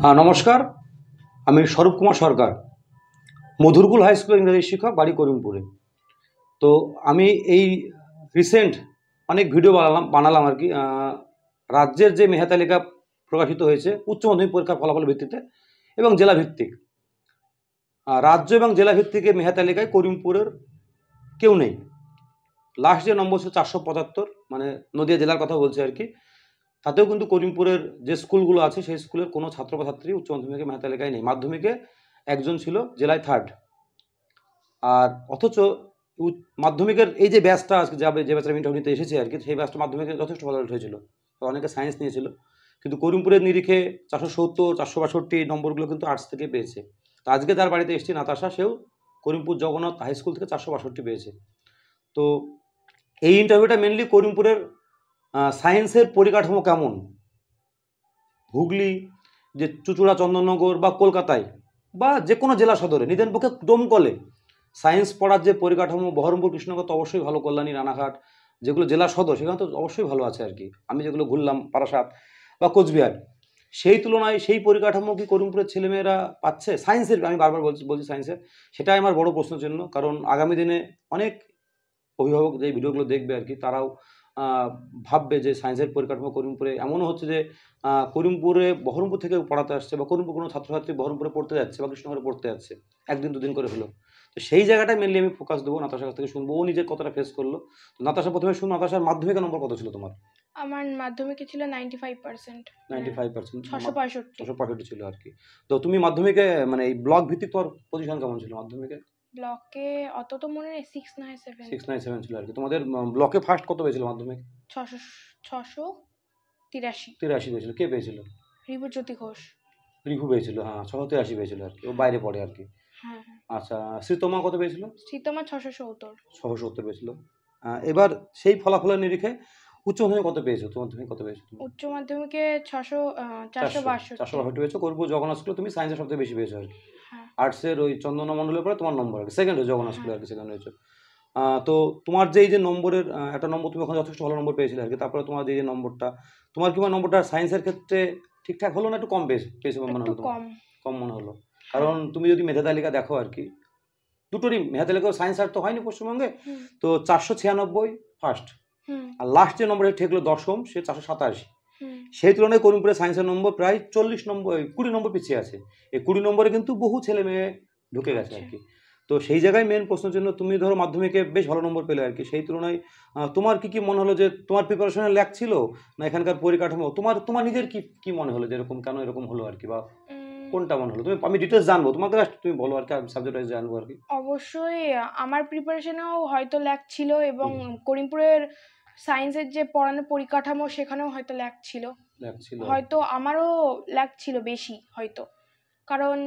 নমস্কার, আমি স্বরূপ কুমার সরকার, মধুরকুল হাই স্কুলের ইংরেজি শিক্ষক, বাড়ি করিমপুরে। তো আমি এই রিসেন্ট অনেক ভিডিও বানালাম আর কি। রাজ্যের যে মেধা তালিকা প্রকাশিত হয়েছে উচ্চ মাধ্যমিক পরীক্ষার ফলাফলের ভিত্তিতে এবং জেলা ভিত্তিক, রাজ্য এবং জেলা ভিত্তিক মেধা তালিকায় করিমপুরের কেউ নেই। লাস্ট যে নম্বর ছিল 475, মানে নদিয়া জেলার কথা বলছে আর কি। তাতেও কিন্তু করিমপুরের যে স্কুলগুলো আছে সেই স্কুলের কোনো ছাত্র বা ছাত্রী উচ্চ মাধ্যমিকের মেধা তালিকায় নেই। মাধ্যমিকে একজন ছিল, জেলায় 3rd। আর অথচ মাধ্যমিকের এই যে ব্যাচটা আজকে যাবে, যে ব্যাচটা ইন্টারভিউ নিতে এসেছে আর কি, সেই ব্যাচটা মাধ্যমিকে যথেষ্ট ভালো হয়েছিল। তো অনেকে সায়েন্স নিয়েছিল, কিন্তু করিমপুরের নিরিখে 470, 462 নম্বরগুলো কিন্তু আর্টস থেকে পেয়েছে। তো আজকে তার বাড়িতে এসেছি নাতাশা, সেও করিমপুর জগন্নাথ হাই স্কুল থেকে 462 পেয়েছে। তো এই ইন্টারভিউটা মেনলি করিমপুরের সায়েন্সের পরিকাঠামো কেমন, হুগলি, যে চুঁচুড়া, চন্দননগর বা কলকাতায় বা যে কোনো জেলা সদরে, নিদেন পক্ষে দমকলে সায়েন্স পড়ার যে পরিকাঠামো, বহরমপুর, কৃষ্ণনগর তো অবশ্যই ভালো, কল্যাণী, রানাঘাট যেগুলো জেলা সদর সেখানে তো অবশ্যই ভালো আছে আর কি। আমি যেগুলো ঘুরলাম, পারাসাত বা কোচবিহার, সেই তুলনায় সেই পরিকাঠামো কি করিমপুরের ছেলেমেয়েরা পাচ্ছে সায়েন্সের? আমি বারবার বলছি সায়েন্সের, সেটাই আমার বড় প্রশ্নের জন্য। কারণ আগামী দিনে অনেক অভিভাবক যে ভিডিওগুলো দেখবে আর কি, তারাও ভাববে যে সায়েন্সের পরিকাঠামো করিমপুরে। এমনও হচ্ছে যে করিমপুরে বহরমপুর থেকে পড়াতে আসছে, বা করিমপুর কোনো ছাত্রছাত্রী বহরমপুরে পড়তে যাচ্ছে বা কৃষ্ণনগরে পড়তে যাচ্ছে, একদিন দুদিন করে হলো। তো সেই জায়গাটায় মেনলি আমি ফোকাস দেবো, নাতাশার কাছ থেকে শুনবো ও নিজের কতটা ফেস করলো। তো নাতাশা, প্রথমে শুনুন, নাতাশার মাধ্যমিকের নম্বর কত ছিল তোমার? আমার মাধ্যমিকে ছিল 95%। 95%, 665 ছিল আর কি। তো তুমি মাধ্যমিকে মানে এই ব্লক ভিত্তিক তোমার পজিশন কেমন ছিল মাধ্যমিকে? ব্লকে অত তো মনে নেই, 697 ছিল আর কি। তোমাদের ব্লকে ফার্স্ট কত পেয়েছিল মাধ্যমিক? 683 পেয়েছিল। কে পেয়েছিল? রিভুজ্যোতি ঘোষ। রিভু পেয়েছিল, হ্যাঁ 683 পেয়েছিল আর কি, ও বাইরে পড়ে আর কি। হ্যাঁ। আচ্ছা, শ্রীতমা কত পেয়েছিল? শ্রীতমা 670 পেয়েছিল। এবার সেই ফলাফলের নিরিখে উচ্চ মাধ্যমিক কত পেয়েছো? কত পেয়েছো? উচ্চ মাধ্যমিকে 462 পেয়েছো। করিমপুর জগন্নাথ স্কুলে তুমি সায়েন্সের সবথেকে বেশি পেয়েছো আর কি। আর্টসের ওই চন্দনা মণ্ডলের পরে তোমার নম্বর আর কি, সেকেন্ড হয়েছে জগন্নাথ স্কুলে আর কি, সেকেন্ড হয়েছে। তো তোমার যে এই যে নম্বরের একটা নম্বর, তুমি ওখানে যথেষ্ট ভালো নম্বর পেয়েছিলে আর কি। তারপরে তোমার যে নম্বরটা, তোমার কি নম্বরটা সায়েন্সের ক্ষেত্রে ঠিকঠাক হলো না একটু কম পেয়েছো মনে হলো? কম মনে হলো, কারণ তুমি যদি মেধা তালিকা দেখো আর কি, দুটোরই মেধা তালিকা, সায়েন্স আর তো হয়নি পশ্চিমবঙ্গে। তো 496 ফার্স্ট, আর লাস্ট যে নম্বরে ঠেকলো দশম, সে 487। সেই তুলনায় করিমপুরের সায়েন্সের নম্বর প্রায় 20 নম্বর পিছিয়ে আছে। এই 20 নম্বরে কিন্তু বহু ছেলে মেয়ে ঢুকে গেছে আর কি। তো সেই জায়গায় মেন প্রশ্নের জন্য, তুমি ধরো মাধ্যমিকে বেশ ভালো নম্বর পেলে আর কি, সেই তুলনায় তোমার কি মনে হলো যে তোমার প্রিপারেশনের ল্যাক ছিল, না এখানকার পরিকাঠামো? তোমার নিজের কি মনে হলো যে এরকম কেন এরকম হলো আর কি, বা কোনটা মনে হলো? আমি ডিটেলস জানবো তোমাকে, তুমি বলো আর কি, সাবজেক্ট ওয়াইজ জানবো আর কি। অবশ্যই আমার প্রিপারেশনেও হয়তো ল্যাক ছিল, এবং করিমপুরের সায়েন্সের যে পড়ানো পরিকাঠামো সেখানেও হয়তো ল্যাক ছিল। হয়তো আমারও ল্যাক ছিল বেশি হয়তো, কারণ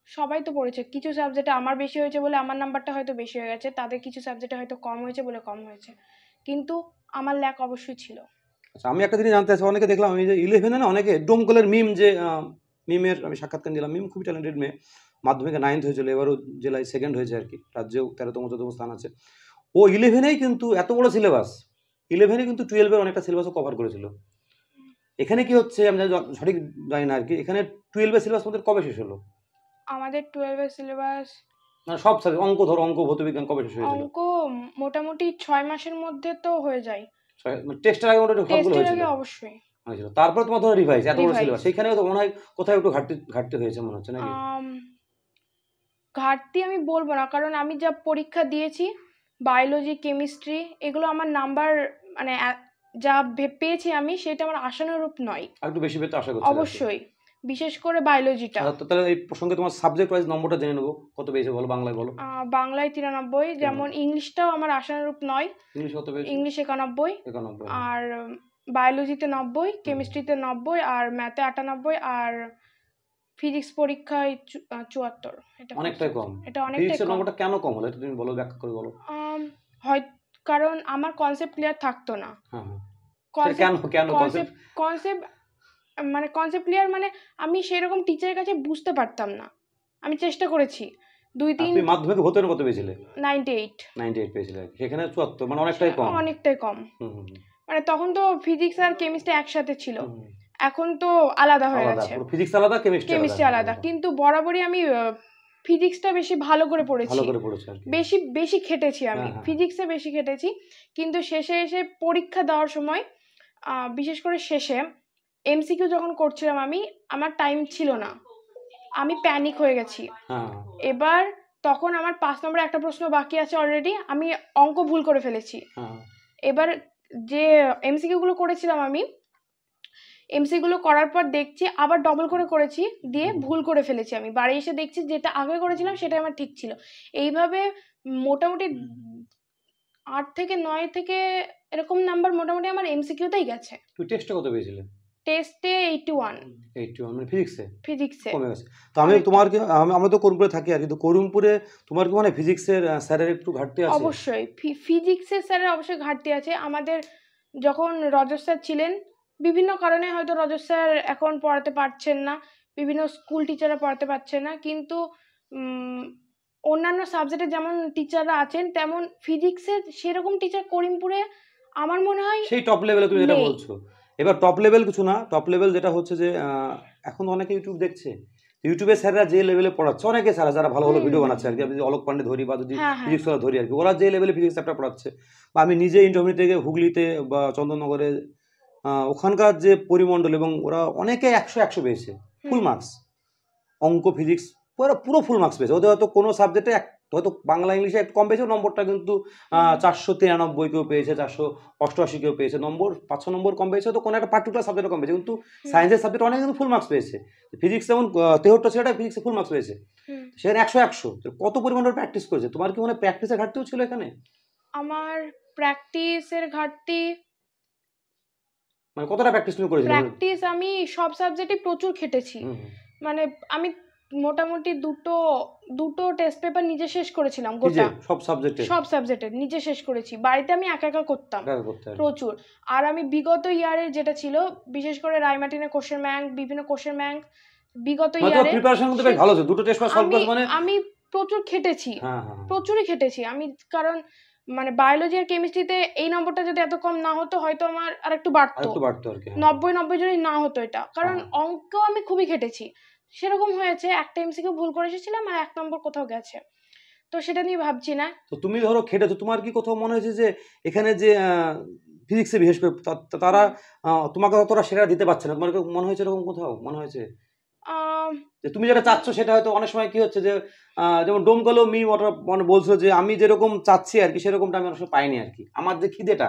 সবাই তো পড়েছে। কিছু সাবজেক্টে আমার বেশি হয়েছে বলে আমার নাম্বারটা হয়তো বেশি হয়ে গেছে, তাদের কিছু সাবজেক্টে হয়তো কম হয়েছে বলে কম হয়েছে, কিন্তু আমার ল্যাক অবশ্যই ছিল। আচ্ছা, আমি একটা জিনিস জানতে চাই, অনেকে দেখলাম আমি যে 11-এ না, অনেকে ডোমকলের মিমের আমি সাক্ষাৎকার দিলাম। মিম খুবই ট্যালেন্টেড মেয়ে, মাধ্যমিকে 9th হয়েছিল, এবারও জেলায় 2nd হয়েছে আর কি, রাজ্যেও 13তম 14তম স্থান আছে। ও 11-এই কিন্তু এত বড় সিলেবাস, 11-এ কিন্তু 12-এর অনেকটা সিলেবাসও কভার করেছিল। এখানে কি হচ্ছে আমি সঠিক জানি না আর কি, এখানে 12-এর সিলেবাস আমাদের কবে শেষ হলো? আমাদের 12-এর সিলেবাস সব সাবজেক্ট, অঙ্ক ভৌতবিজ্ঞান কবে শেষ হয়েছিল? অঙ্ক মোটামুটি 6 মাসের মধ্যে তো হয়ে যায়। টেস্টের আগে মোটামুটি সবগুলো হয়েছিল? অবশ্যই হয়েছিল। তারপর তোমার ধরো রিভাইজ, এত বড় সিলেবাস, সেইখানেও তো মনে হয় কোথাও একটু ঘাটতি হয়েছে মনে হচ্ছে নাকি? ঘাটতি আমি বলবো না, কারণ আমি যা পরীক্ষা দিয়েছি, বায়োলজি, কেমিস্ট্রি, এগুলো আমার নাম্বার মানে যা পেয়েছি আমি, সেটা আমার আশানুরূপ নয়। একটু বেশি পেতে আশা করছি অবশ্যই, বিশেষ করে বায়োলজিটা। তাহলে এই প্রসঙ্গে তোমার সাবজেক্ট ওয়াইজ নম্বরটা জেনে নেবো, কত পেয়েছো বলো? বাংলায় বলো। বাংলায় 93, যেমন ইংলিশটাও আমার আশানুরূপ নয়। ইংলিশ কত পেয়েছো? ইংলিশ 91, আর বায়োলজিতে 90, কেমিস্ট্রিতে 90, আর ম্যাথে 98, আর ফিজিক্স পরীক্ষায় 74। এটা অনেকটাই কম। ফিজিক্সের নম্বরটা কেন কম হলো, এটা তুমি বলো, ব্যাখ্যা করে বলো। হয় কারণ আমার কনসেপ্ট ক্লিয়ার থাকতো না। কনসেপ্ট ক্লিয়ার মানে আমি সেরকম টিচারের কাছে বুঝতে পারতাম না। আমি চেষ্টা করেছি 2-3। তুমি মাধ্যমিকে ভর্তি কত পেয়েছিলে? 98 পেয়েছিলে, সেখানে 74, মানে অনেকটাই কম। মানে তখন তো ফিজিক্স আর কেমিস্ট্রি একসাথে ছিল। এখন তো আলাদা হয়ে গেছে, ফিজিক্স আলাদা, কেমিস্ট্রি আলাদা। কিন্তু বরাবরই আমি ফিজিক্সটা বেশি ভালো করে পড়েছি, বেশি বেশি খেটেছি আমি, ফিজিক্সে বেশি খেটেছি। কিন্তু শেষে এসে পরীক্ষা দেওয়ার সময়, বিশেষ করে শেষে এমসিকিউ যখন করছিলাম আমি, আমার টাইম ছিল না, আমি প্যানিক হয়ে গেছি। এবার তখন আমার 5 নম্বরে একটা প্রশ্ন বাকি আছে অলরেডি, আমি অঙ্ক ভুল করে ফেলেছি। এবার যে এমসিকিউ গুলো করেছিলাম আমি, এমসিকিউ গুলো করার পর দেখছি আবার ডবল করে করেছি, দিয়ে ভুল করে ফেলেছি। আমি বাড়ি এসে দেখছি যেটা আগে করেছিলাম সেটা আমার ঠিক ছিল। এইভাবে মোটামুটি 8 থেকে 9 থেকে এরকম নাম্বার মোটামুটি আমার এমসিকিউতেই গেছে। তুই টেস্টে কত পেয়েছিলে? টেস্টে 81 মানে ফিজিক্সে কমে গেছে। তো আমি তোমার কি, আমরা তো করিমপুরে থাকি আর কি, তো করিমপুরে তোমার কি মানে ফিজিক্সের স্যারের একটু ঘাটতি আছে? অবশ্যই ফিজিক্সের স্যারের অবশ্যই ঘাটতি আছে। আমাদের যখন রজত স্যার ছিলেন, বিভিন্ন কারণে হয়তো রজত স্যার এখন পড়াতে পারছেন না, বিভিন্ন স্কুল টিচাররা পড়াতে পারছেন না, কিন্তু অন্যান্য সাবজেক্টে যেমন টিচাররা আছেন তেমন ফিজিক্সের সেরকম টিচার করিমপুরে আমার মনে হয় সেই টপ লেভেলে তুমি যেটা বলছো। এবার টপ লেভেল কিছু না, টপ লেভেল যেটা হচ্ছে যে এখন অনেকে ইউটিউব দেখছে, ইউটিউবে স্যাররা যে লেভেলে পড়াচ্ছে, অনেকে স্যার যারা ভালো ভালো ভিডিও বানাচ্ছে আর কি, আমি যদি অলোক পান্ডে ধরি বা যদি ফিজিক্স ওরা ধরি আর কি, ওরা যে লেভেলে ফিজিক্স চ্যাপ্টার পড়াচ্ছে, বা আমি নিজে ইন্টারমিডিয়েট থেকে হুগলিতে বা চন্দননগরে ওখানকার যে পরিমণ্ডল, এবং ওরা অনেকে 100 পেয়েছে ফুল মার্কস, অঙ্ক ফিজিক্স পুরো ফুল মার্কস পেয়েছে। ওদের হয়তো কোনো সাবজেক্টে হয়তো বাংলা ইংলিশে একটু কম পেয়েছে, নম্বরটা কিন্তু 493 কেউ পেয়েছে, 488 কেউ পেয়েছে, নম্বর 500 নম্বর কম পেয়েছে, তো কোনো একটা পার্টিকুলার সাবজেক্টে কম পেয়েছে। কিন্তু সায়েন্সের সাবজেক্ট অনেকে কিন্তু ফুল মার্কস পেয়েছে। ফিজিক্স যেমন 73 ছেলেটা ফিজিক্সে ফুল মার্কস পেয়েছে, সেখানে 100 কত পরিমাণে প্র্যাকটিস করেছে। তোমার কি মানে প্র্যাকটিসের ঘাটতিও ছিল এখানে? আমার প্র্যাকটিসের ঘাটতি মানে কতটা প্র্যাকটিস তুমি করেছিলে? প্র্যাকটিস আমি সব সাবজেক্টে প্রচুর খেটেছি। মানে আমি মোটামুটি দুটো টেস্ট পেপার নিজে শেষ করেছিলাম, গোটা সব সাবজেক্টে নিজে শেষ করেছি। বাড়িতে আমি একা একা করতাম প্রচুর। আর আমি বিগত ইয়ারের যেটা ছিল, বিশেষ করে রায়মার্টিনের কোশ্চেন ব্যাংক, বিভিন্ন কোশ্চেন ব্যাংক বিগত ইয়ারে প্রিপারেশন কিন্তু বেশ ভালো ছিল, দুটো টেস্ট পাস সলভ করে। মানে আমি প্রচুর খেটেছি, প্রচুরই খেটেছি আমি। কারণ মানে বায়োলজি আর কেমিস্ট্রিতে এই নম্বরটা যদি এত কম না হতো, হয়তো আমার আর একটু বাড়তো আর কি, 90 যদি না হতো এটা। কারণ অঙ্ক আমি খুবই খেটেছি, সেরকম হয়েছে একটা এমসিকিউ ভুল করে এসেছিলাম আর 1 নম্বর কোথাও গেছে, তো সেটা নিয়ে ভাবছি না। তো তুমি ধরো খেটেছো, তোমার কি কোথাও মনে হয়েছে যে এখানে যে ফিজিক্সে বিশেষ করে তারা তোমাকে অতটা সেরা দিতে পারছে না, তোমার মনে হয়েছে এরকম কোথাও মনে হয়েছে যে তুমি যেটা চাচ্ছ সেটা হয়তো অনেক সময় কি হচ্ছে যে যেমন ডোমকলো মি মানে বলছিল যে আমি যেরকম চাচ্ছি আর কি সেরকমটা আমি অনেক সময় পাইনি আর কি, আমার যে খিদেটা,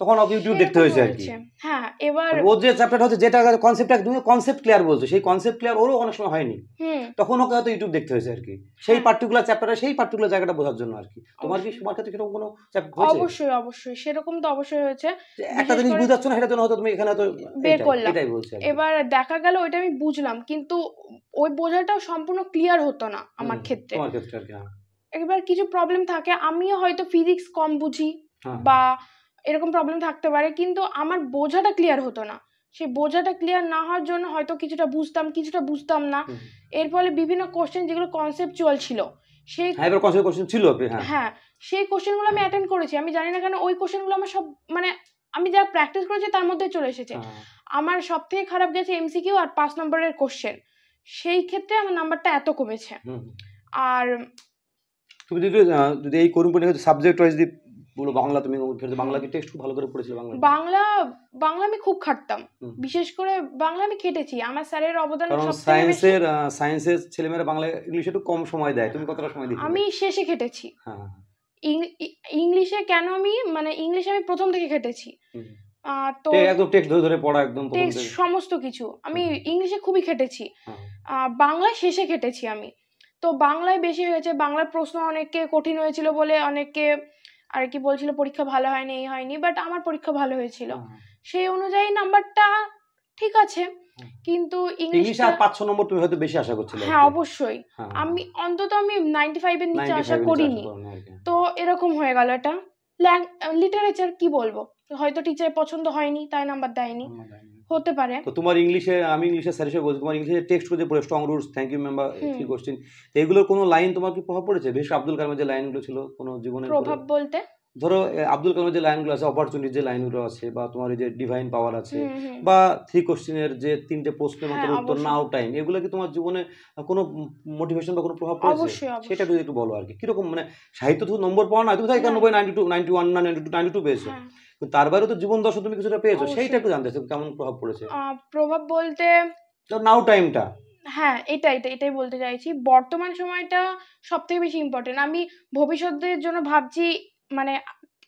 তখন ইউটিউব দেখতে হয়েছে আর কি। হ্যাঁ, এবার ও যে চ্যাপ্টারটা হচ্ছে, যেটা কনসেপ্টটা তুমি কনসেপ্ট ক্লিয়ার বলছো, সেই কনসেপ্ট ক্লিয়ার ওরও অনেক সময় হয়নি, তখন ওকে হয়তো ইউটিউব দেখতে হয়েছে আর কি, সেই পার্টিকুলার চ্যাপ্টারে সেই পার্টিকুলার জায়গাটা বোঝার জন্য আর কি। তোমার কি তোমার ক্ষেত্রে সেরকম কোনো চ্যাপ্টার হয়েছে? অবশ্যই অবশ্যই, সেরকম তো অবশ্যই হয়েছে। একটা জিনিস বুঝাচ্ছ না, সেটার জন্য হয়তো তুমি এখানে হয়তো বের করলাম, এটাই বলছি। এবার দেখা গেল ওইটা আমি বুঝলাম, কিন্তু ওই বোঝাটাও সম্পূর্ণ ক্লিয়ার হতো না আমার ক্ষেত্রে, তোমার ক্ষেত্রে আর কি। এবার কিছু প্রবলেম থাকে, আমিও হয়তো ফিজিক্স কম বুঝি বা এরকম প্রবলেম থাকতে পারে, কিন্তু আমার বোঝাটা ক্লিয়ার হতো না। সেই বোঝাটা ক্লিয়ার না হওয়ার জন্য হয়তো কিছুটা বুঝতাম না। এর ফলে বিভিন্ন কোশ্চেন যেগুলো কনসেপচুয়াল ছিল, সেই সেই কোশ্চেনগুলো আমি অ্যাটেন্ড করেছি। আমি জানি না কেন ওই কোশ্চেনগুলো আমার সব, মানে আমি যা প্র্যাকটিস করেছি তার মধ্যে চলে এসেছে। আমার সব থেকে খারাপ গেছে এমসিকিউ আর 5 নম্বরের কোশ্চেন, সেই ক্ষেত্রে আমার নাম্বারটা এত কমেছে। আর তুমি যদি এই করিমপুর সাবজেক্ট ওয়াইজ বলো, বাংলা তুমি বাংলা কি টেক্সট খুব ভালো করে পড়েছিলে? বাংলা আমি খুব খাটতাম, বিশেষ করে বাংলা আমি খেটেছি। আমার স্যারের অবদান সায়েন্সের ছেলেমেয়েরা বাংলা ইংলিশে একটু কম সময় দেয়, তুমি কতটা সময় দিয়েছিলে? আমি শেষে খেটেছি। ইংলিশে কেন আমি, মানে ইংলিশে আমি প্রথম থেকে খেটেছি, তো একদম টেক্সট ধরে পড়া, একদম টেক্সট সমস্ত কিছু আমি ইংলিশে খুবই খেটেছি। বাংলায় শেষে খেটেছি আমি, তো বাংলায় বেশি হয়েছে। বাংলার প্রশ্ন অনেকে কঠিন হয়েছিল বলে অনেকে আর কি বলছিল পরীক্ষা ভালো হয়নি, এই হয়নি, বাট আমার পরীক্ষা ভালো হয়েছিল, সেই অনুযায়ী নাম্বারটা ঠিক আছে। কিন্তু ইংলিশে আর 500 নম্বর তুমি হয়তো বেশি আশা করছিলে। হ্যাঁ অবশ্যই, আমি অন্তত 95 এর নিচে আশা করিনি, তো এরকম হয়ে গেল। এটা লিটারেচার কি বলবো, হয়তো টিচার পছন্দ হয়নি তাই নাম্বার দেয়নি, হতে পারে। তো তোমার ইংলিশে, আমি ইংলিশে স্যার হিসেবে বলছি, তোমার ইংলিশে টেক্সট করে পড়ে strong roots, thank you member, কি কোশ্চেন, এগুলোর কোনো লাইন তোমার কি প্রভাব পড়েছে? বেশ আব্দুল কালামের যে লাইনগুলো ছিল, কোনো জীবনের প্রভাব বলতে ধরো আব্দুল কালামের যে লাইনগুলো আছে, অপরচুনিটির যে লাইনগুলো আছে, বা তোমার এই যে ডিভাইন পাওয়ার আছে, বা 3 কোশ্চেনের যে 3টে প্রশ্নের মতো উত্তর নাও টাইম, এগুলো কি তোমার জীবনে কোনো মোটিভেশন বা কোনো প্রভাব পড়েছে? সেটা যদি একটু বলো আর কি, কিরকম মানে সাহিত্য তো নম্বর পাওয়া না, তুমি তো 91, 92, 91 না 92, 92 পেয়েছো, তার বাইরেও তো জীবন দর্শন তুমি কিছুটা পেয়েছো, সেইটা একটু জানতে চাই কেমন প্রভাব পড়েছে। প্রভাব বলতে নাও টাইমটা, হ্যাঁ এটাই বলতে চাইছি, বর্তমান সময়টা সব থেকে বেশি ইম্পর্টেন্ট। আমি ভবিষ্যতের জন্য ভাবছি, মানে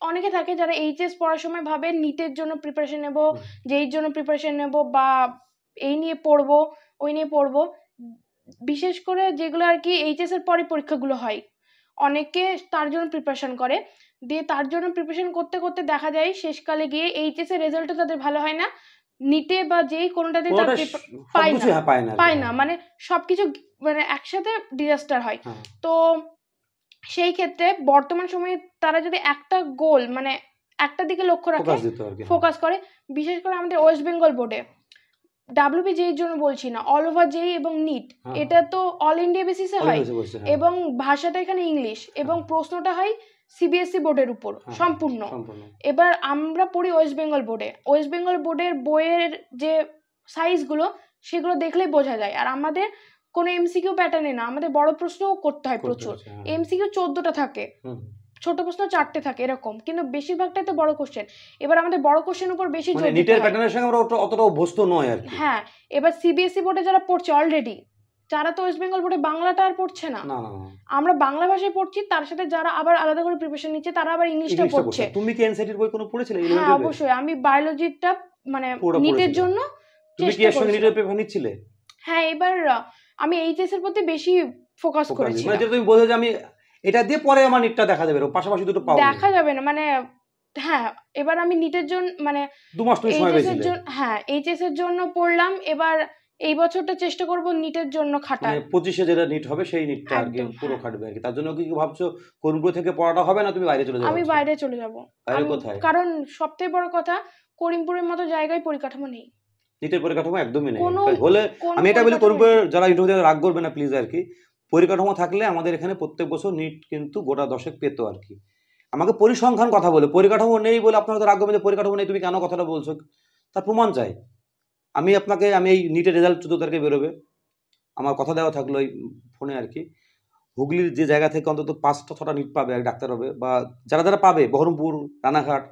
অনেকে থাকে যারা এইচএস পড়ার সময় ভাবে নিটের জন্য প্রিপারেশন নেব, যেই জন্য প্রিপারেশন নেব, বা এই নিয়ে পড়বো ওই নিয়ে পড়বো। বিশেষ করে যেগুলো আর কি এইচএস এর পরে পরীক্ষাগুলো হয়, অনেকে তার জন্য প্রিপারেশন করে, দিয়ে তার জন্য প্রিপারেশন করতে করতে দেখা যায় শেষকালে গিয়ে এইচএস এর রেজাল্টও তাদের ভালো হয় না, নিটে বা যেই কোনোটাতে পায় না, মানে সবকিছু মানে একসাথে ডিজাস্টার হয়। তো সেই ক্ষেত্রে বর্তমান সময়ে তারা যদি একটা গোল মানে একটা দিকে লক্ষ্য রাখে, ফোকাস করে, বিশেষ করে আমাদের ওয়েস্ট বেঙ্গল বোর্ডে ডাব্লিউবি যেই জন্য বলছি না, অল ওভার যেই এবং নিট, এটা তো অল ইন্ডিয়া বেসিসে হয়, এবং ভাষাটা এখানে ইংলিশ, এবং প্রশ্নটা হয় সিবিএসসি বোর্ডের উপর সম্পূর্ণ। এবার আমরা পড়ি ওয়েস্ট বেঙ্গল বোর্ডে, ওয়েস্ট বেঙ্গল বোর্ডের বইয়ের যে সাইজগুলো সেগুলো দেখলেই বোঝা যায়। আর আমাদের কোনো এমসিকিউ প্যাটার্নে না, আমাদের বড় প্রশ্নও করতে হয় প্রচুর, এমসিকিউ 14টা থাকে, ছোট প্রশ্ন 4টে থাকে এরকম, কিন্তু বেশিরভাগটাই তো বড় কোশ্চেন। এবার আমাদের বড় কোশ্চেন উপর বেশি জোর দিতে হয়, প্যাটার্নের সঙ্গে আমরা অতটা অভ্যস্ত নয় আর কি। হ্যাঁ, এবার সিবিএসসি বোর্ডে যারা পড়ছে অলরেডি, যারা তো ওয়েস্ট বেঙ্গল বোর্ডে বাংলাটা আর পড়ছে না, আমরা বাংলা ভাষায় পড়ছি, তার সাথে যারা আবার আলাদা করে প্রিপারেশন নিচ্ছে তারা আবার ইংলিশটা পড়ছে। তুমি কি এনসিটির বই কোনো পড়েছিলে? হ্যাঁ অবশ্যই, আমি বায়োলজিটা মানে নিটের জন্য চেষ্টা করছি। নিটের পেপার নিচ্ছিলে? হ্যাঁ, এবার আমি এইচএস এর প্রতি বেশি ফোকাস করেছি। মানে যেটা তুমি বলছো যে আমি এটা দিয়ে পরে আমার নিটটা দেখা যাবে, পাশাপাশি দুটো পাবো, দেখা যাবে না মানে। হ্যাঁ, এবার আমি নিটের জন্য মানে 2 মাস তুমি সময় পেয়েছিলে। হ্যাঁ, এইচএস এর জন্য পড়লাম, এবার এই বছরটা চেষ্টা করব নিটের জন্য খাটা, মানে 25-এ যেটা নিট হবে সেই নিটটা আর কি পুরো খাটবে আর কি। তার জন্য কি ভাবছো করিমপুর থেকে পড়াটা হবে না, তুমি বাইরে চলে যাবে? আমি বাইরে চলে যাব। বাইরে কোথায়? কারণ সবথেকে বড় কথা, করিমপুরের মতো জায়গায় পরিকাঠামো নেই, নিটের পরিকাঠামো একদমই নেই। হলে আমি এটা বলি, করিমপুরের যারা ইন্টারভিউ রাগ করবে না প্লিজ আর কি, পরিকাঠামো থাকলে আমাদের এখানে প্রত্যেক বছর নিট কিন্তু গোটা 10 পেত আর কি। আমাকে পরিসংখ্যান কথা বলে, পরিকাঠামো নেই বলে আপনারা তো রাগ করবেন যে পরিকাঠামো নেই তুমি কেন কথাটা বলছো, তার প্রমাণ চাই। আমি এই নিটের রেজাল্ট 14 তারিখে বেরোবে, আমার কথা দেওয়া থাকলো এই ফোনে আর কি, হুগলির যে জায়গা থেকে অন্তত 5-6টা নিট পাবে আর ডাক্তার হবে, বা যারা যারা পাবে বহরমপুর, রানাঘাট,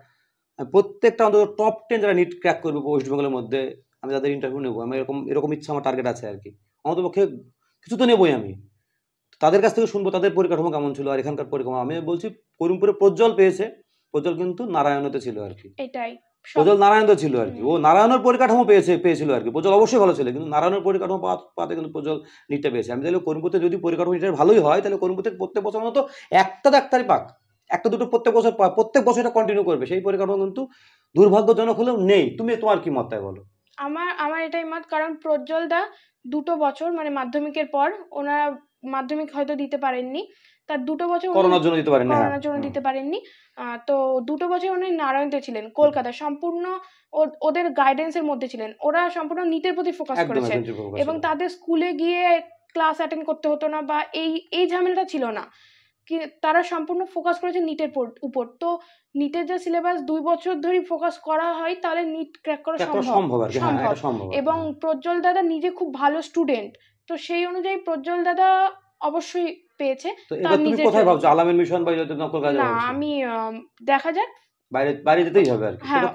প্রত্যেকটা অন্তত টপ 10 যারা নিট ক্র্যাক করবে ওয়েস্ট বেঙ্গলের মধ্যে, আমি তাদের ইন্টারভিউ নেবো। আমি এরকম ইচ্ছা, আমার টার্গেট আছে আর কি। অন্তত পক্ষে কিছু তো নেবই আমি, তাদের কাছ থেকে শুনবো তাদের পরিকাঠামো কেমন ছিল আর এখানকার পরিকাঠামো। আমি বলছি করিমপুরে প্রজ্জ্বল পেয়েছে, প্রজ্জ্বল কিন্তু নারায়ণতে ছিল আর কি, এটাই প্রজ্জ্বল নারায়ণতে ছিল আর কি, ও নারায়ণের পরিকাঠামো পেয়েছিল আর কি। প্রজ্জ্বল অবশ্যই ভালো ছিল, কিন্তু নারায়ণের পরিকাঠামো পাতে কিন্তু প্রজ্জ্বল নিটটা পেয়েছে। আমি তাহলে করিমপুরতে যদি পরিকাঠামো নিটের ভালোই হয়, তাহলে করিমপুর থেকে প্রত্যেক বছর মতো একটা ডাক্তারই পাক, একটা দুটো প্রত্যেক বছর এটা কন্টিনিউ করবে, সেই পরিকাঠামো কিন্তু দুর্ভাগ্যজনক হলেও নেই। তোমার কি মত তাই বলো? আমার এটাই মত, কারণ প্রজ্জ্বল দা 2 বছর মানে মাধ্যমিকের পর, ওনারা মাধ্যমিক হয়তো দিতে পারেননি, তার 2 বছর করোনার জন্য দিতে পারেননি, তো 2 বছর উনি নারায়ণতে ছিলেন, কলকাতা সম্পূর্ণ ওদের গাইডেন্সের মধ্যে ছিলেন, ওরা সম্পূর্ণ নিটের প্রতি ফোকাস করেছে, এবং তাদের স্কুলে গিয়ে ক্লাস অ্যাটেন্ড করতে হতো না, বা এই ঝামেলাটা ছিল না, তারা সম্পূর্ণ ফোকাস করেছে নিটের উপর। তো নিটের যে সিলেবাস 2 বছর ধরে ফোকাস করা হয়, তাহলে নিট ক্র্যাক করা সম্ভব। এবং প্রজ্জ্বল দাদা নিজে খুব ভালো স্টুডেন্ট, তো সেই অনুযায়ী প্রজ্জ্বল দাদা অবশ্যই পেয়েছে। তুমি কোথায় ভাবছো, আলামিন মিশন বা না? আমি দেখা যাক, বাইরে যেতেই হবে আর কি, সেটা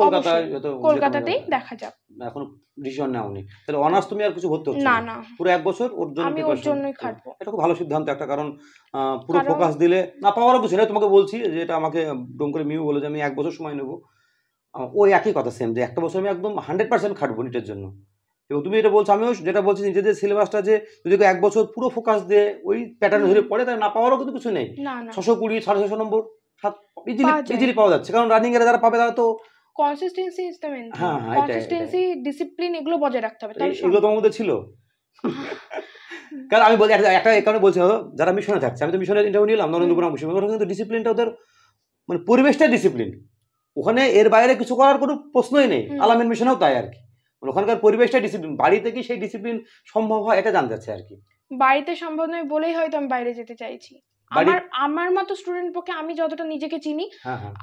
কলকাতাতেই দেখা যাক, এখন ডিসিশন নাওনি। তাহলে অনার্স তুমি আর কিছু ভর্তি হচ্ছে না, পুরো 1 বছর ওর জন্য আমি ওর জন্যই খাটবো। এটা খুব ভালো সিদ্ধান্ত একটা, কারণ পুরো ফোকাস দিলে না পাওয়ারও কিছু নেই। তোমাকে বলছি যে এটা আমাকে ডোম করে মিউ বলে যে আমি 1 বছর সময় নেবো, ওই একই কথা সেম, যে 1 বছর আমি একদম 100% খাটবো নিটের জন্য। এবং তুমি এটা বলছো, আমিও যেটা বলছি, নিজেদের সিলেবাসটা যে যদি 1 বছর পুরো ফোকাস দিয়ে ওই প্যাটার্ন ধরে পড়ে, তাই না পাওয়ারও কিন্তু কিছু নেই। 620, 650 নম্বর ইজিলি পাওয়া যাচ্ছে, কারণ রানিং এর যারা পাবে তারা তো consistency is the main thing. Consistency, discipline এগুলো বজায় রাখতে হবে। এগুলো তোমার মধ্যে ছিল? কারণ আমি বলছি একটা কারণে বলছি, যারা মিশনে থাকছে, আমি তো মিশনের ইন্টারভিউ নিলাম নরেন্দ্রপুরম মিশন, ওখানে কিন্তু ডিসিপ্লিনটা ওদের মানে পরিবেশটা ডিসিপ্লিন, ওখানে এর বাইরে কিছু করার কোনো প্রশ্নই নেই। আলামিন মিশনেও তাই আর কি, ওখানকার পরিবেশটা ডিসিপ্লিন। বাড়িতে কি সেই ডিসিপ্লিন সম্ভব হয় এটা জানতে চাচ্ছে আর কি। বাড়িতে সম্ভব নয় বলেই হয়তো আমি বাইরে যেতে চাইছি। আমার মতো স্টুডেন্ট পক্ষে আমি যতটা নিজেকে চিনি,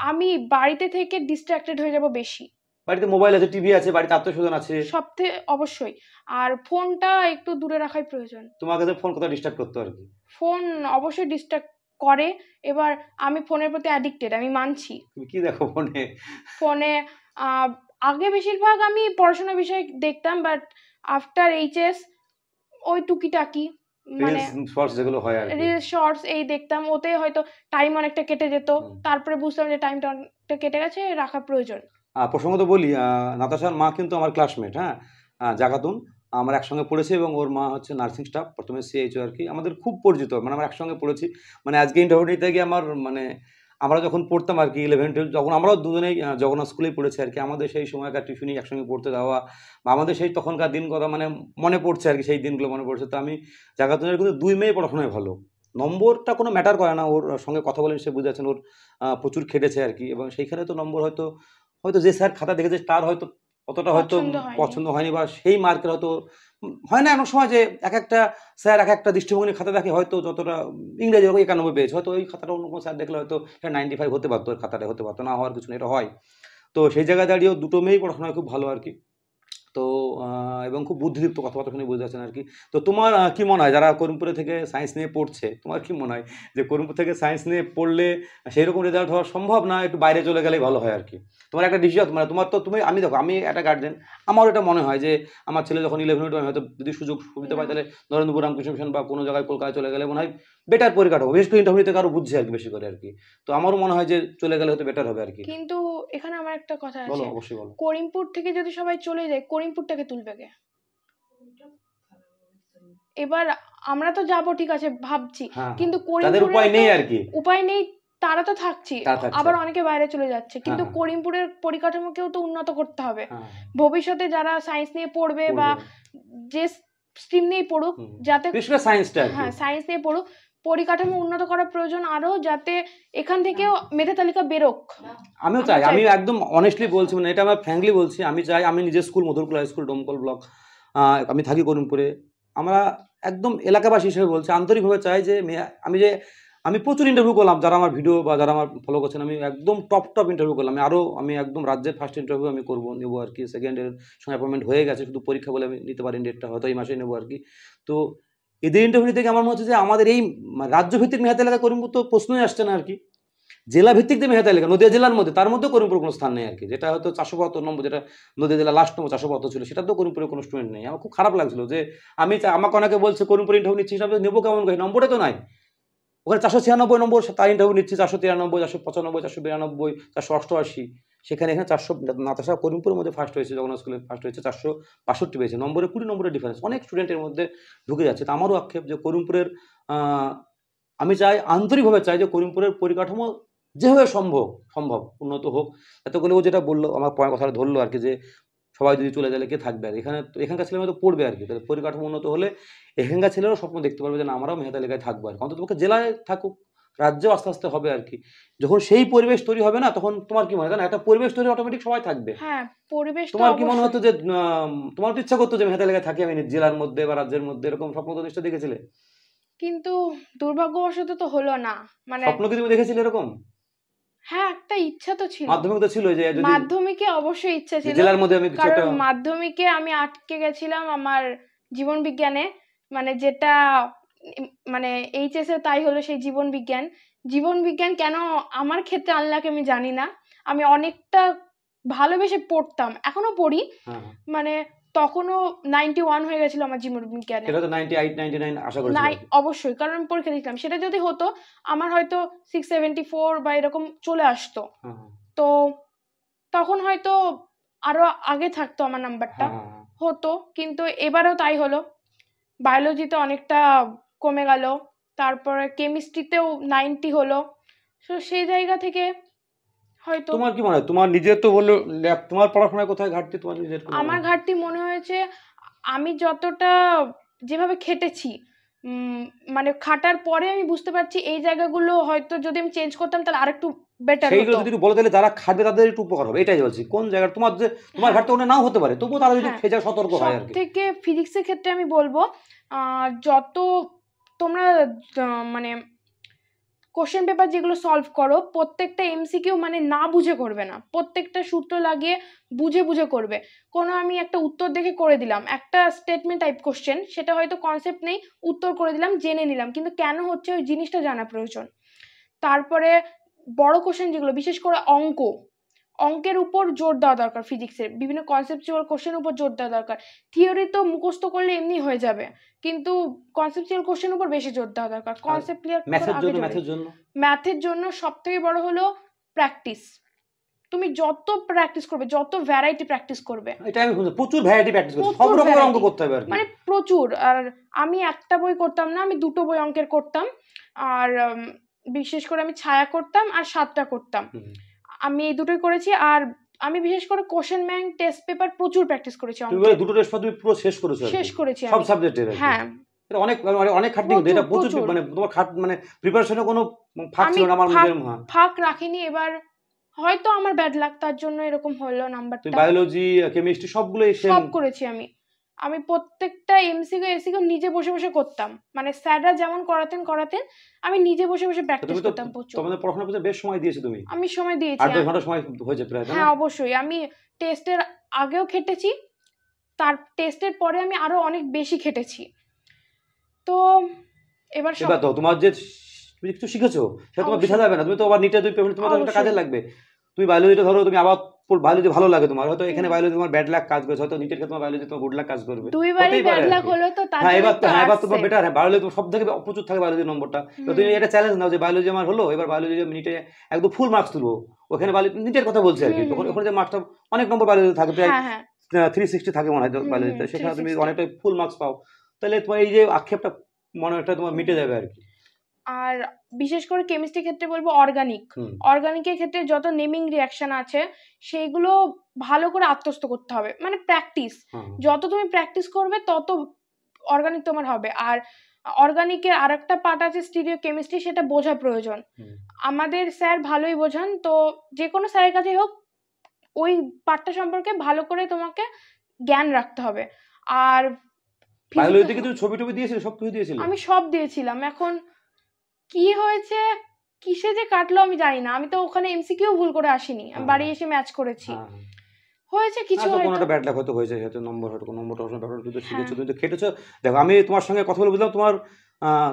আমি বাড়িতে থেকে ডিস্ট্রাক্টেড হয়ে যাব বেশি। বাড়িতে মোবাইল আছে, টিভি আছে, বাড়িতে আত্মীয়স্বজন আছে, সবথেকে অবশ্যই। আর ফোনটা একটু দূরে রাখাই প্রয়োজন। তোমাকে তো ফোন কোথাও ডিস্টার্ব করতে আর কি? ফোন অবশ্যই ডিস্টার্ব করে। এবার আমি ফোনের প্রতি অ্যাডিক্টেড, আমি মানছি। তুমি কি দেখো ফোনে? ফোনে আগে বেশিরভাগ আমি পড়াশোনার বিষয় দেখতাম, বাট আফটার এইচএস ওই টুকিটাকি মানে শর্টস যেগুলো হয় আর কি, রিলস শর্টস এই দেখতাম, ওতে হয়তো টাইম অনেকটা কেটে যেত। তারপরে বুঝতাম যে টাইমটা অনেকটা কেটে গেছে, রাখা প্রয়োজন। প্রসঙ্গত বলি, নাতাশার মা কিন্তু আমার ক্লাসমেট, হ্যাঁ, জাগাতুন। আমরা একসঙ্গে পড়েছি এবং ওর মা হচ্ছে নার্সিং স্টাফ, প্রথমে সিএইচও আর কি, আমাদের খুব পরিচিত, মানে আমরা একসঙ্গে পড়েছি। মানে আজকে ইন্টারভিউ নিতে গিয়ে আমার মানে আমরা যখন পড়তাম আর কি 11-12, যখন আমরাও দুজনেই জগন্নাথ স্কুলেই পড়েছি আর কি, আমাদের সেই সময়কার টিউশনি একসঙ্গে পড়তে যাওয়া বা আমাদের সেই তখনকার দিন কথা মানে মনে পড়ছে আর কি, সেই দিনগুলো মনে পড়ছে। তো আমি জাগাতুনের কিন্তু 2 মেয়ে পড়াশোনায় ভালো, নম্বরটা কোনো ম্যাটার করে না, ওর সঙ্গে কথা বলেন সে বুঝেছেন ওর প্রচুর খেটেছে আর কি, এবং সেইখানে তো নম্বর হয়তো যে স্যার খাতা দেখেছে তার হয়তো অতটা হয়তো পছন্দ হয়নি, বা সেই মার্কের হয়তো হয় না এমন সময় যে এক একটা স্যার এক একটা দৃষ্টিভঙ্গি খাতা দেখে, হয়তো যতটা ইংরেজি 91 পেয়েছে, হয়তো ওই খাতাটা অন্য কোনো স্যার দেখলে হয়তো 95 হতে পারতো, ওর খাতাটা হতে পারতো না, হওয়ার কিছু না, এটা হয়। তো সেই জায়গায় দাঁড়িয়েও দুটো মেয়েই পড়াশোনায় খুব ভালো আর কি। তো এবং খুব বুদ্ধিদীপ্ত, কথাবার্তা শুনে বুঝতে পারছেন আর কি। তো তোমার কি মনে হয় যারা করিমপুরে থেকে সায়েন্স নিয়ে পড়ছে, তোমার কি মনে হয় যে করিমপুর থেকে সায়েন্স নিয়ে পড়লে সেই রকম রেজাল্ট হওয়া সম্ভব, না একটু বাইরে চলে গেলেই ভালো হয় আর কি? তোমার একটা ডিসিশন, মানে তোমার তো তুমি, আমি দেখো আমি একটা গার্জেন, আমারও এটা মনে হয় যে আমার ছেলে যখন 11 আমি হয়তো যদি সুযোগ সুবিধা পাই তাহলে নরেন্দ্রপুর রামকৃষ্ণ মিশন বা কোনো জায়গায় কলকাতায় চলে গেলে মনে হয় বেটার পরিকাঠামো, বিশেষ করে ইন্টারভিউ থেকে আরো বুঝছে আর কি বেশি করে আর কি। তো আমারও মনে হয় যে চলে গেলে হয়তো বেটার হবে আর কি। কিন্তু এখানে আমার একটা কথা আছে, বলো, অবশ্যই বলো। করিমপুর থেকে যদি সবাই চলে যায়, করিমপুরটাকে তুলবে কে? এবার আমরা তো যাব ঠিক আছে ভাবছি, কিন্তু তাদের উপায় নেই আর কি, উপায় নেই, তারা তো থাকছে, আবার অনেকে বাইরে চলে যাচ্ছে, কিন্তু করিমপুরের পরিকাঠামোকেও তো উন্নত করতে হবে। ভবিষ্যতে যারা সায়েন্স নিয়ে পড়বে বা যে স্ট্রিম নিয়ে পড়ুক, যাতে সায়েন্স নিয়ে পড়ুক, পরিকাঠামো উন্নত করা প্রয়োজন আরো, যাতে এখান থেকেও মেধা তালিকা বেরোক। আমিও চাই, আমি একদম অনেস্টলি বলছি, মানে এটা আমার ফ্র্যাঙ্কলি বলছি, আমি চাই, আমি নিজের school Madhurkul high school Domkal block, আমি থাকি করিমপুরে, আমরা একদম এলাকাবাসী হিসেবে বলছি, আন্তরিকভাবে চাই যে আমি প্রচুর ইন্টারভিউ করলাম, যারা আমার ভিডিও বা যারা আমার ফলো করছেন, আমি একদম টপ ইন্টারভিউ করলাম, আমি একদম রাজ্যের ফার্স্ট ইন্টারভিউ আমি নেবো আর কি, সেকেন্ডের সঙ্গে অ্যাপয়েন্টমেন্ট হয়ে গেছে, শুধু পরীক্ষা বলে আমি নিতে পারি, ডেটটা হয়তো এই মাসে নেবো আর কি। তো এদের ইন্টারভিউ থেকে আমার মনে হচ্ছে যে আমাদের এই রাজ্যভিত্তিক মেধাতে এলাকা করিমপুর তো প্রশ্নই আসছে না আর কি, জেলা ভিত্তিক যে মেধাতে এলাকা নদীয়া জেলার মধ্যে, তার মধ্যে করিমপুর কোনো স্থান নেই আর কি, যেটা হয়তো 472 নম্বর, যেটা নদীয়া জেলা লাস্ট নম্বর 472 ছিল, সেটা তো করিমপুরে কোনো স্টুডেন্ট নেই। আমার খুব খারাপ লাগছিল যে আমাকে অনেকে বলছে করিমপুর ইন্টারভিউ নিচ্ছিস, নেবো কেমন করে, নম্বরে তো নাই, ওখানে 496 নম্বর তার ইন্টারভিউ নিচ্ছে, 493, 495, 492, 488, সেখানে এখানে 400, নাতাশা করিমপুরের মধ্যে ফার্স্ট হয়েছে, জগন্নাথ স্কুলে ফার্স্ট হয়েছে, 462 পেয়েছে নম্বরে, 20 নম্বরের ডিফারেন্স অনেক স্টুডেন্টের মধ্যে ঢুকে যাচ্ছে। তো আমারও আক্ষেপ যে করিমপুরের, আমি চাই, আন্তরিকভাবে চাই যে করিমপুরের পরিকাঠামো যেভাবে সম্ভব উন্নত হোক, এত করে ও যেটা বললো আমার কথাটা ধরলো আর কি, যে সবাই যদি চলে গেলে কে থাকবে আর এখানে, তো এখানকার ছেলেমেয়ে তো পড়বে আর কি, তাহলে পরিকাঠামো উন্নত হলে এখানকার ছেলেরাও স্বপ্ন দেখতে পারবে যে না আমরাও মেধা তালিকায় থাকবো আর কি, অন্তত পক্ষে জেলায় থাকুক, রাজ্যেও আস্তে আস্তে হবে আর কি। যখন সেই পরিবেশ তৈরি হবে না, তখন তোমার কি মনে হয়, একটা পরিবেশ তৈরি অটোমেটিক সবাই থাকবে। হ্যাঁ, পরিবেশ। তোমার কি মনে হতো যে তোমার তো ইচ্ছা করতো যে মেধা তালিকায় থাকি আমি জেলার মধ্যে বা রাজ্যের মধ্যে, এরকম স্বপ্ন তো নিশ্চয় দেখেছিলে? কিন্তু দুর্ভাগ্যবশত তো হলো না। মানে স্বপ্ন কি তুমি দেখেছিলে এরকম? হ্যাঁ, একটা ইচ্ছা তো ছিল। মাধ্যমিক তো ছিল, যে মাধ্যমিকে অবশ্যই ইচ্ছা ছিল, জেলার মধ্যে আমি কিছু একটা, কারণ মাধ্যমিকে আমি আটকে গেছিলাম আমার জীবন বিজ্ঞানে, মানে যেটা মানে এইচএস এ তাই হলো, সেই জীবন বিজ্ঞান কেন আমার ক্ষেত্রে আনলাকে আমি জানি না। আমি অনেকটা ভালোবেসে পড়তাম, এখনো পড়ি, মানে তখনও 91 হয়ে গেছিল আমার জীবন বিজ্ঞানে। সেটা তো 98 99 আশা করছিলাম। অবশ্যই, কারণ আমি পরীক্ষা দিয়েছিলাম, সেটা যদি হতো আমার হয়তো 674 বা এরকম চলে আসতো, তো তখন হয়তো আরো আগে থাকতো আমার নাম্বারটা হতো, কিন্তু এবারেও তাই হলো। বায়োলজিতে অনেকটা কমে গেল, তারপরে কেমিস্ট্রিতেও 90 হলো, তো সেই জায়গা থেকে হয়তো। তোমার কি মনে হয়, তোমার নিজের তো বললো তোমার পড়াশোনায় কোথায় ঘাটতি, তোমার নিজের? আমার ঘাটতি মনে হয়েছে, আমি যতটা যেভাবে খেটেছি, মানে খাটার পরে আমি বুঝতে পারছি এই জায়গাগুলো হয়তো যদি আমি চেঞ্জ করতাম তাহলে আরেকটু বেটার হতো। সেইগুলো যদি একটু বলো তাহলে যারা খাটবে তাদের একটু উপকার হবে, এটাই বলছি। কোন জায়গা তোমার ঘাটতি ওটা নাও হতে পারে, তবুও তারা যদি সেই জায়গায় সতর্ক হয় আর কি। থেকে ফিজিক্সের ক্ষেত্রে আমি বলবো, যত তোমরা মানে কোশ্চেন পেপার যেগুলো সলভ করো প্রত্যেকটা এমসিকিউ মানে না বুঝে করবে না, প্রত্যেকটা সূত্র লাগিয়ে বুঝে বুঝে করবে। কোনো আমি একটা উত্তর দেখে করে দিলাম, একটা স্টেটমেন্ট টাইপ কোশ্চেন, সেটা হয়তো কনসেপ্ট নেই, উত্তর করে দিলাম, জেনে নিলাম, কিন্তু কেন হচ্ছে ওই জিনিসটা জানা প্রয়োজন। তারপরে বড় কোশ্চেন যেগুলো, বিশেষ করে অঙ্কের উপর জোর দেওয়া দরকার, ফিজিক্সের বিভিন্ন কনসেপচুয়াল কোশ্চেন উপর জোর দেওয়া দরকার। থিওরি তো মুখস্থ করলে এমনি হয়ে যাবে, কিন্তু কনসেপচুয়াল কোশ্চেন উপর বেশি জোর দেওয়া দরকার। কনসেপ্ট ক্লিয়ার ম্যাথের জন্য সবথেকে বড় হলো প্র্যাকটিস। তুমি যত প্র্যাকটিস করবে, যত ভ্যারাইটি প্র্যাকটিস করবে, এটা আমি প্রচুর ভ্যারাইটি প্র্যাকটিস করতে, সব রকমের অঙ্ক করতে হবে মানে প্রচুর। আর আমি একটা বই করতাম না, আমি দুটো বই অঙ্কের করতাম, আর বিশেষ করে আমি ছায়া করতাম আর 7টা করতাম, আমি এই দুটোই করেছি। আর আমি বিশেষ করে কোশ্চেন ব্যাংক, টেস্ট পেপার প্রচুর প্র্যাকটিস করেছি। তুমি দুটো টেস্ট পেপার তুমি পুরো শেষ করেছি সব সাবজেক্টের? হ্যাঁ, এটা অনেক অনেক খাটনি কিন্তু, এটা প্রচুর, মানে তোমার মানে প্রিপারেশনে কোনো ফাঁক ছিল না আমার মধ্যে? ফাঁক রাখিনি। এবার হয়তো আমার ব্যাড লাক, তার জন্য এরকম হলো নাম্বারটা। তুমি বায়োলজি, কেমিস্ট্রি সবগুলোই সব করেছি আমি প্রত্যেকটা এমসিকিউ নিজে বসে বসে করতাম, মানে স্যাররা যেমন করাতেন আমি নিজে বসে বসে প্র্যাকটিস করতাম প্রচুর। তোমাদের পড়াশোনার পিছনে বেশ সময় দিয়েছো তুমি? আমি সময় দিয়েছি, 8-10 ঘন্টা সময় হয়েছে প্রায়। হ্যাঁ অবশ্যই, আমি টেস্টের আগেও খেটেছি, তার টেস্টের পরে আমি আরো অনেক বেশি খেটেছি। তো এবার তো তোমার যে তুমি কিছু শিখেছো সেটা তোমার বিছা যাবে না, তুমি তো আবার নিটে তোমার একটা কাজে লাগবে। তুমি বায়োলজিটা ধরো, তুমি আবার বায়োলজি ভালো লাগে তোমার, হয়তো এখানে বায়োলজি তোমার ব্যাড লাক কাজ করছে, হয়তো নিটের ক্ষেত্রে তোমার বায়োলজি তোমার গুড লাক কাজ করবে। দুইবারই ব্যাড লাক হলো তো, তার হ্যাঁ এবার তোমার বেটার। হ্যাঁ, বায়োলজি তোমার সবথেকে প্রচুর থাকে বায়োলজি নম্বরটা। তো তুমি এটা চ্যালেঞ্জ নাও যে বায়োলজি আমার হলো, এবার বায়োলজি নিটে একদম ফুল মার্কস তুলবো। ওখানে বায়োলজি নিটের কথা বলছি আর কি, তখন ওখানে যে মার্কসটা অনেক নম্বর বায়োলজি থাকে, প্রায় 360 থাকে মনে হয় বায়োলজিতে, সেখানে তুমি অনেকটা ফুল মার্কস পাও, তাহলে তোমার এই যে আক্ষেপটা মনে একটা তোমার মিটে যাবে আর কি। আর বিশেষ করে কেমিস্ট্রি ক্ষেত্রে বলবো অর্গানিকের ক্ষেত্রে যত নেমিং রিঅ্যাকশন আছে সেইগুলো ভালো করে আত্মস্থ করতে হবে, মানে প্র্যাকটিস। যত তুমি প্র্যাকটিস করবে তত অর্গানিক তোমার হবে। আর অর্গানিকের আরেকটা পার্ট আছে স্টিরিও কেমিস্ট্রি, সেটা বোঝা প্রয়োজন। আমাদের স্যার ভালোই বোঝান, তো যে কোনো স্যারের কাছেই হোক ওই পার্টটা সম্পর্কে ভালো করে তোমাকে জ্ঞান রাখতে হবে। আর বায়োলজিতে কি তুমি ছবি টবি দিয়েছিলে? সব কিছু দিয়েছিলে? আমি সব দিয়েছিলাম। এখন কি হয়েছে, কিসে যে কাটলো আমি জানি না, আমি তো ওখানে এমসিকিউ ভুল করে আসিনি, আমি বাড়ি এসে ম্যাচ করেছি। হয়েছে কিছু, হয়তো কোনোটা ব্যাড লাক হয়তো হয়েছে, হয়তো নম্বরটা শিখেছো, তুমি তো খেটেছো। দেখো আমি তোমার সঙ্গে কথা বলে বুঝলাম তোমার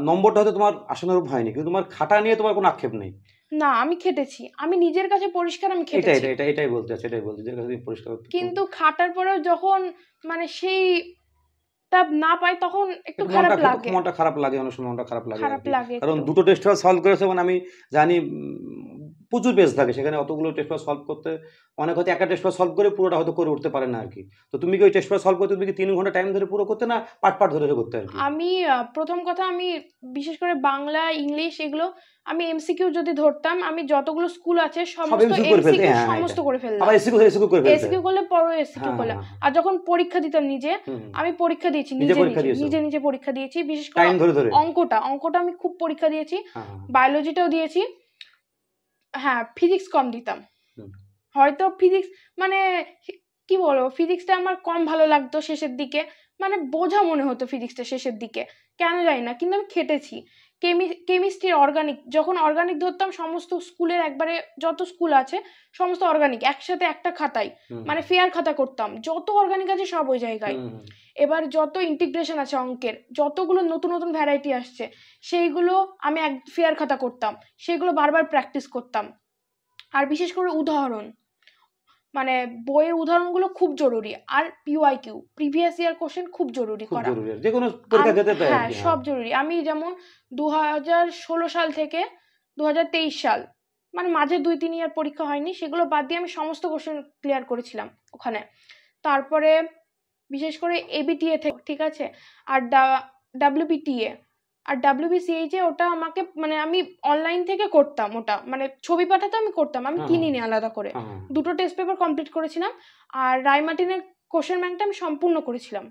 নম্বরটা হয়তো তোমার আশানুরূপ হয়নি, কিন্তু তোমার খাটা নিয়ে তোমার কোনো আক্ষেপ নেই। না, আমি খেটেছি, আমি নিজের কাছে পরিষ্কার, আমি খেটেছি। এটাই বলতে চাচ্ছি, নিজের কাছে পরিষ্কার। কিন্তু খাটার পরেও যখন মানে সেই তা না পাই, তখন একটু খারাপ লাগে, মনটা খারাপ লাগে, অনেক সময় মনটা খারাপ লাগে। কারণ দুটো টেস্ট পেপার সলভ করেছে, মানে আমি জানি প্রচুর পেজ থাকে, সেখানে অতগুলো টেস্ট পেপার সলভ করতে অনেক হয়তো একটা টেস্ট পেপার সলভ করে পুরোটা হয়তো করে উঠতে পারে না আর কি। তো তুমি কি ওই টেস্ট পেপার সলভ করতে তুমি কি 3 ঘন্টা টাইম ধরে পুরো করতে, না পার্ট ধরে করতে আর কি? আমি প্রথম কথা, আমি বিশেষ করে বাংলা, ইংলিশ এগুলো আমি এমসিকিউ যদি ধরতাম, আমি যতগুলো স্কুল আছে সমস্ত এমসিকিউ সমস্ত করে ফেলতাম। আবার এসিকিউ করলে পরে এসিকিউ করলে। আর যখন পরীক্ষা দিতাম নিজে, আমি পরীক্ষা দিয়েছি নিজে পরীক্ষা দিয়েছি, বিশেষ করে অঙ্কটা আমি খুব পরীক্ষা দিয়েছি, বায়োলজিটাও দিয়েছি। হ্যাঁ, ফিজিক্স কম দিতাম, হয়তো ফিজিক্স মানে কি বলবো, ফিজিক্সটা আমার কম ভালো লাগতো শেষের দিকে, মানে বোঝা মনে হতো ফিজিক্সটা শেষের দিকে, কেন জানি না, কিন্তু আমি খেটেছি। কেমিস্ট্রির যখন অর্গানিক ধরতাম, সমস্ত স্কুলের একবারে যত স্কুল আছে সমস্ত অর্গানিক একসাথে একটা খাতায়, মানে ফেয়ার খাতা করতাম, যত অর্গানিক আছে সব ওই জায়গায়। এবার যত ইন্টিগ্রেশন আছে অঙ্কের, যতগুলো নতুন নতুন ভ্যারাইটি আসছে, সেইগুলো আমি এক ফেয়ার খাতা করতাম, সেগুলো বারবার প্র্যাকটিস করতাম। আর বিশেষ করে উদাহরণ, মানে বইয়ের উদাহরণগুলো খুব জরুরি। আর পিওয়াইকিউ, প্রিভিয়াস ইয়ার কোশ্চেন খুব জরুরি করা, যে কোনো পরীক্ষা দিতে পারে। হ্যাঁ, সব জরুরি। আমি যেমন 2016 সাল থেকে 2023 সাল, মানে মাঝে 2-3 ইয়ার পরীক্ষা হয়নি, সেগুলো বাদ দিয়ে আমি সমস্ত কোশ্চেন ক্লিয়ার করেছিলাম ওখানে। তারপরে বিশেষ করে এবিটিএ থেকে, ঠিক আছে, আর ডাব্লিউবিটিএ আর ডাব্লিউবিসিএইচে, ওটা আমাকে মানে আমি অনলাইন থেকে করতাম, ওটা মানে ছবি পাঠাতে আমি করতাম, আমি কিনিনি আলাদা করে। দুটো টেস্ট পেপার কমপ্লিট করেছিলাম, আর রায়মার্টিনের কোশ্চেন ব্যাংকটা আমি সম্পূর্ণ করেছিলাম।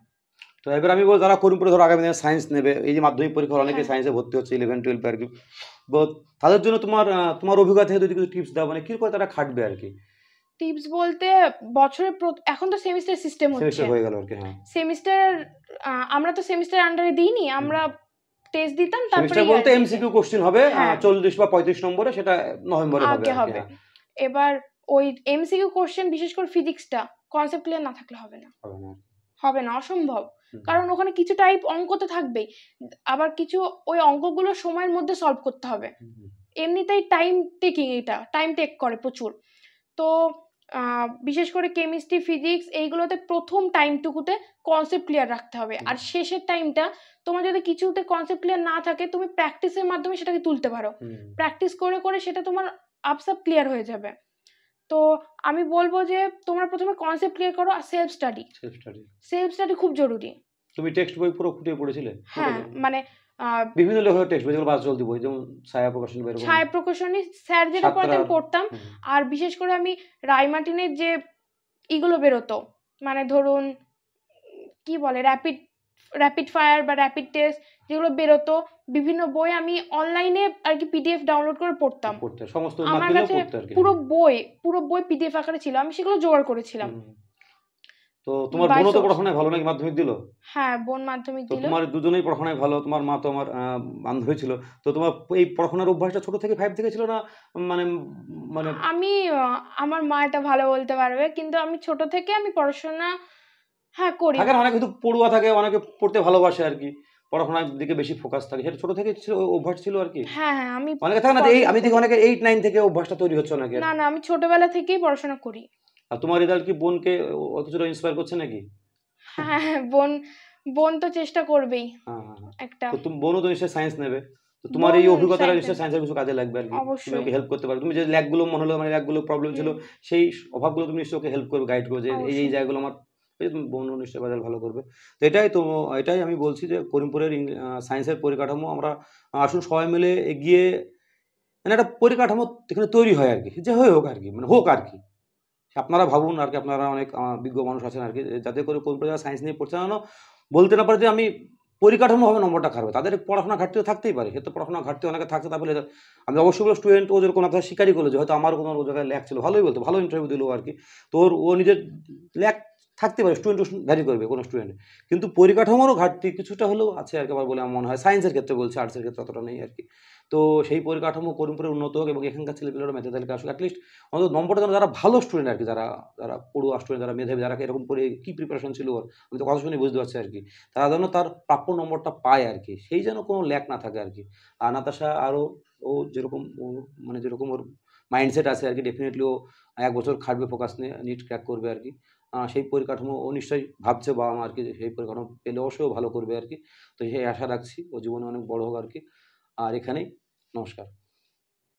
তো এবার আমি বলবো, যারা করিমপুরে ধরো আগামী দিনে সায়েন্স নেবে, এই যে মাধ্যমিক পরীক্ষা অনেকে সায়েন্সে ভর্তি হচ্ছে 11-12 আর কি, তাদের জন্য তোমার অভিজ্ঞতা থেকে যদি কিছু টিপস দাও, মানে কি করে তারা খাটবে আর কি? টিপস বলতে, বছরের এখন তো সেমিস্টার সিস্টেম হচ্ছে, হয়ে গেল আর কি। হ্যাঁ, সেমিস্টার আমরা তো সেমিস্টার আন্ডারে দিইনি, আমরা টেস্ট দিতাম, তারপরে সেমিস্টার বলতে এমসিকিউ কোশ্চেন হবে হ্যাঁ। 40 বা 35 নম্বরে, সেটা নভেম্বরে আগে হবে। হ্যাঁ। এবার ওই এমসিকিউ কোশ্চেন, বিশেষ করে ফিজিক্সটা কনসেপ্ট ক্লিয়ার না থাকলে হবে না, হবে না, অসম্ভব। কারণ ওখানে কিছু টাইপ অঙ্ক তো থাকবেই, আবার কিছু ওই অঙ্কগুলো সময়ের মধ্যে সলভ করতে হবে। এমনিতেই টাইম টেকিং, এটা টাইম টেক করে প্রচুর। তো বিশেষ করে কেমিস্ট্রি, ফিজিক্স এইগুলোতে প্রথম টাইমটুকুতে কনসেপ্ট ক্লিয়ার রাখতে হবে। আর শেষের টাইমটা তোমার যদি কিছুতে কনসেপ্ট ক্লিয়ার না থাকে, তুমি প্র্যাকটিসের মাধ্যমে সেটাকে তুলতে পারো। প্র্যাকটিস করে করে সেটা তোমার আপসাপ ক্লিয়ার হয়ে যাবে। তো আমি বলবো যে তোমরা প্রথমে কনসেপ্ট ক্লিয়ার করো, আর সেলফ স্টাডি খুব জরুরি। তুমি টেক্সট বই পুরো খুঁটিয়ে পড়েছিলে? হ্যাঁ, মানে বিভিন্ন লেখকের টেক্সট বই, যেগুলো বাস চলতি বই, যেমন ছায়া প্রকাশনী বই, ছায়া প্রকাশনী স্যার যেটা পড়তেন পড়তাম। আর বিশেষ করে আমি রায়মার্টিনের যে ইগুলো বেরোতো, মানে ধরুন কি বলে, র্যাপিড ফায়ার বা র্যাপিড টেস্ট যেগুলো বেরোতো, বিভিন্ন বই আমি অনলাইনে আর কি পিডিএফ ডাউনলোড করে পড়তাম। আমার কাছে পুরো বই পিডিএফ আকারে ছিল, আমি সেগুলো জোগাড় করেছিলাম। তো তোমার বোনও তো পড়াশোনায় ভালো নাকি? মাধ্যমিক দিল? হ্যাঁ, বোন মাধ্যমিক দিল। তোমার দুজনেই পড়াশোনায় ভালো, তোমার মা তো আমার বান্ধবী ছিল। তো তোমার এই পড়াশোনার অভ্যাসটা ছোট থেকে 5 থেকে ছিল না? মানে মানে আমি আমার মা এটা ভালো বলতে পারবে, কিন্তু আমি ছোট থেকে আমি পড়াশোনা হ্যাঁ করি। থাকে না, অনেকে কিন্তু পড়ুয়া থাকে, অনেকে পড়তে ভালোবাসে আর কি, পড়াশোনার দিকে বেশি ফোকাস থাকে, সেটা ছোট থেকে অভ্যাস ছিল আর কি। হ্যাঁ হ্যাঁ, আমি অনেকে থাকে না, আমি দেখি অনেকে 8-9 থেকে অভ্যাসটা তৈরি হচ্ছে নাকি। না না, আমি ছোটবেলা থেকেই পড়াশোনা করি। আর তোমার রেজাল্ট কি বোনকে কিছুটা ইন্সপায়ার করছে নাকি? হ্যাঁ, বোন তো চেষ্টা করবেই। একটা তো তুমি বোনও তো নিশ্চয়ই সায়েন্স নেবে, তো তোমার এই অভিজ্ঞতাটা নিশ্চয়ই সায়েন্সের কিছু কাজে লাগবে আর কি। তুমি ওকে হেল্প করতে পারো, তুমি যে ল্যাগগুলো মনে হলো, মানে ল্যাগগুলো প্রবলেম ছিল, সেই অভাবগুলো তুমি নিশ্চয়ই ওকে হেল্প করবে, গাইড করবে যে এই জায়গাগুলো আমার, তুমি বোনও নিশ্চয়ই রেজাল্ট ভালো করবে। তো এটাই আমি বলছি যে করিমপুরের সায়েন্সের পরিকাঠামো আমরা আসুন সবাই মিলে এগিয়ে, মানে একটা পরিকাঠামো এখানে তৈরি হয় আর কি, যে হোক আর কি, মানে হোক আর কি। আপনারা ভাবুন আর কি, আপনারা অনেক বিজ্ঞ মানুষ আছেন আর কি, যাতে করে করিমপুরে যারা সায়েন্স নিয়ে পড়ছে না, বলতে না পারে যে আমি পরিকাঠামো হবে নম্বরটা খারাপ, তাদের পড়াশোনা ঘাটতিও থাকতেই পারে, সে তো পড়াশোনা ঘাটতি অনেকে থাকছে। তারপরে আমি অবশ্যই বলবো স্টুডেন্ট ও যেরকম আপনার স্বীকারই করলো যে হয়তো আমার কোনো জায়গায় ল্যাক ছিল, ভালোই বলতো, ভালো ইন্টারভিউ দিল আর কি, তো ও নিজের ল্যাক থাকতে পারে, স্টুডেন্ট ভ্যারি করবে কোনো স্টুডেন্ট, কিন্তু পরিকাঠামোরও ঘাটতি কিছুটা হলেও আছে আর কি আমার বলে আমার মনে হয়। সায়েন্সের ক্ষেত্রে বলছি, আর্টসের ক্ষেত্রে অতটা নেই আর কি। তো সেই পরিকাঠামো করিমপুরে উন্নত হোক এবং এখানকার ছেলেপেলেরা মেধা তালিকা আসুক, অ্যাটলিস্ট অন্তত নম্বরটা যেন যারা ভালো স্টুডেন্ট আর কি, যারা পড়ুয়া স্টুডেন্ট, যারা মেধাবী, যারা এরকম করে কী প্রিপারেশন ছিল ওর, আমি তো কথা শুনে বুঝতে পারছি আর কি, তারা যেন তার প্রাপ্য নম্বরটা পায় আর কি, সেই যেন কোনো ল্যাক না থাকে আর কি। আর নাতাশা আরও ও যেরকম মানে যেরকম ওর মাইন্ডসেট আছে আর কি, ডেফিনেটলি ও 1 বছর খাটবে, ফোকাস নিয়ে নিট ক্র্যাক করবে আর কি। সেই পরিকাঠামো ও নিশ্চয়ই ভাবছে, বাবা মা আর কি, সেই পরিকাঠামো পেলে অবশ্যই ভালো করবে আর কি। তো সেই আশা রাখছি ও জীবনে অনেক বড় হোক আর কি। আর এখানেই নমস্কার।